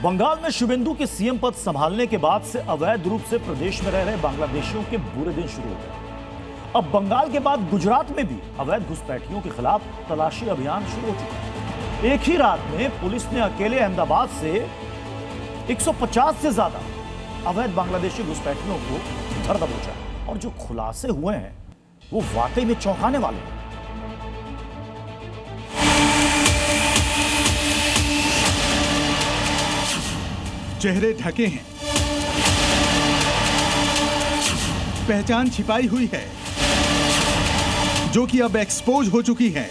बंगाल में शुभेंदु के सीएम पद संभालने के बाद से अवैध रूप से प्रदेश में रह रहे बांग्लादेशियों के बुरे दिन शुरू हो गए। अब बंगाल के बाद गुजरात में भी अवैध घुसपैठियों के खिलाफ तलाशी अभियान शुरू हो चुका है। एक ही रात में पुलिस ने अकेले अहमदाबाद से 150 से ज्यादा अवैध बांग्लादेशी घुसपैठियों को धर दबोचा और जो खुलासे हुए हैं वो वाकई में चौंकाने वाले हैं। चेहरे ढके हैं, पहचान छिपाई हुई है जो कि अब एक्सपोज हो चुकी है।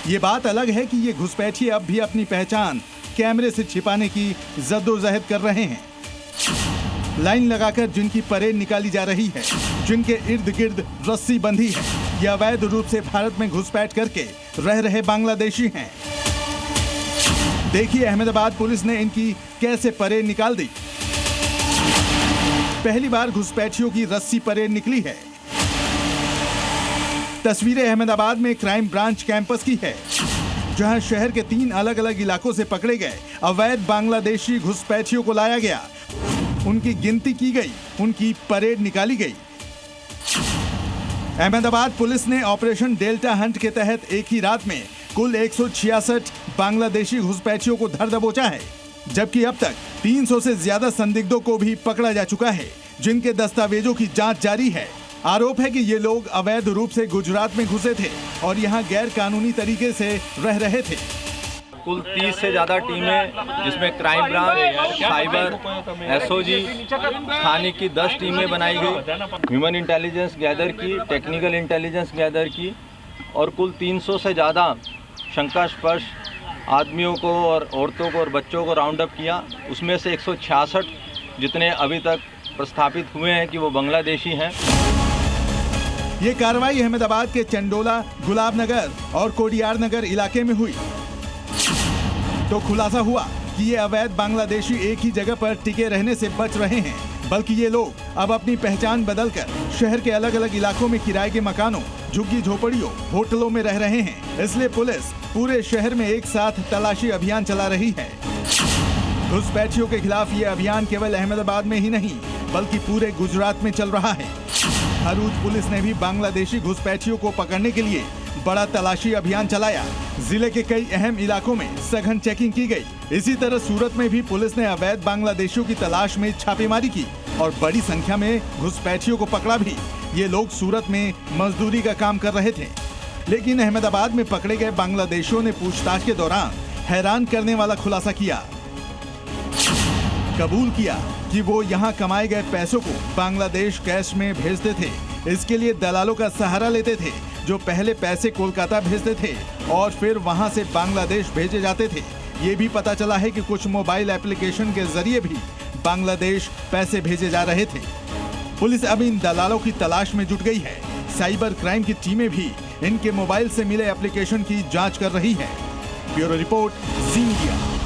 ये बात अलग है कि ये घुसपैठिए अब भी अपनी पहचान कैमरे से छिपाने की जद्दोजहद कर रहे हैं। लाइन लगाकर जिनकी परेड निकाली जा रही है, जिनके इर्द गिर्द रस्सी बंधी है, ये अवैध रूप से भारत में घुसपैठ करके रह रहे बांग्लादेशी हैं। देखिए अहमदाबाद पुलिस ने इनकी कैसे परेड निकाल दी। पहली बार घुसपैठियों की रस्सी परेड निकली है। तस्वीरें अहमदाबाद में क्राइम ब्रांच कैंपस की है, जहां शहर के 3 अलग अलग इलाकों से पकड़े गए अवैध बांग्लादेशी घुसपैठियों को लाया गया, उनकी गिनती की गई, उनकी परेड निकाली गई। अहमदाबाद पुलिस ने ऑपरेशन डेल्टा हंट के तहत एक ही रात में कुल 166 बांग्लादेशी घुसपैठियों को धर दबोचा है, जबकि अब तक 300 से ज्यादा संदिग्धों को भी पकड़ा जा चुका है, जिनके दस्तावेजों की जांच जारी है। आरोप है कि ये लोग अवैध रूप से गुजरात में घुसे थे और यहाँ गैर कानूनी तरीके से रह रहे थे। कुल 30 से ज़्यादा टीमें, जिसमें क्राइम ब्रांच, साइबर, एसओजी, थाने की 10 टीमें बनाई गई, ह्यूमन इंटेलिजेंस गैदर की, टेक्निकल इंटेलिजेंस गैदर की और कुल 300 से ज़्यादा शंकास्पद आदमियों को और औरतों को और बच्चों को राउंड अप किया। उसमें से 166 जितने अभी तक प्रस्थापित हुए हैं कि वो बांग्लादेशी हैं। ये कार्रवाई अहमदाबाद के चंडोला, गुलाब नगर और कोडियार नगर इलाके में हुई। तो खुलासा हुआ कि ये अवैध बांग्लादेशी एक ही जगह पर टिके रहने से बच रहे हैं, बल्कि ये लोग अब अपनी पहचान बदलकर शहर के अलग अलग इलाकों में किराए के मकानों, झुग्गी झोपड़ियों, होटलों में रह रहे हैं। इसलिए पुलिस पूरे शहर में एक साथ तलाशी अभियान चला रही है। घुसपैठियों के खिलाफ ये अभियान केवल अहमदाबाद में ही नहीं, बल्कि पूरे गुजरात में चल रहा है। भरूच पुलिस ने भी बांग्लादेशी घुसपैठियों को पकड़ने के लिए बड़ा तलाशी अभियान चलाया। जिले के कई अहम इलाकों में सघन चेकिंग की गई। इसी तरह सूरत में भी पुलिस ने अवैध बांग्लादेशियों की तलाश में छापेमारी की और बड़ी संख्या में घुसपैठियों को पकड़ा भी। ये लोग सूरत में मजदूरी का काम कर रहे थे, लेकिन अहमदाबाद में पकड़े गए बांग्लादेशियों ने पूछताछ के दौरान हैरान करने वाला खुलासा किया। कबूल किया कि वो यहाँ कमाए गए पैसों को बांग्लादेश कैश में भेजते थे। इसके लिए दलालों का सहारा लेते थे, जो पहले पैसे कोलकाता भेजते थे और फिर वहां से बांग्लादेश भेजे जाते थे। ये भी पता चला है कि कुछ मोबाइल एप्लीकेशन के जरिए भी बांग्लादेश पैसे भेजे जा रहे थे। पुलिस अब इन दलालों की तलाश में जुट गई है। साइबर क्राइम की टीमें भी इनके मोबाइल से मिले एप्लीकेशन की जांच कर रही है। ब्यूरो रिपोर्ट, जी मीडिया।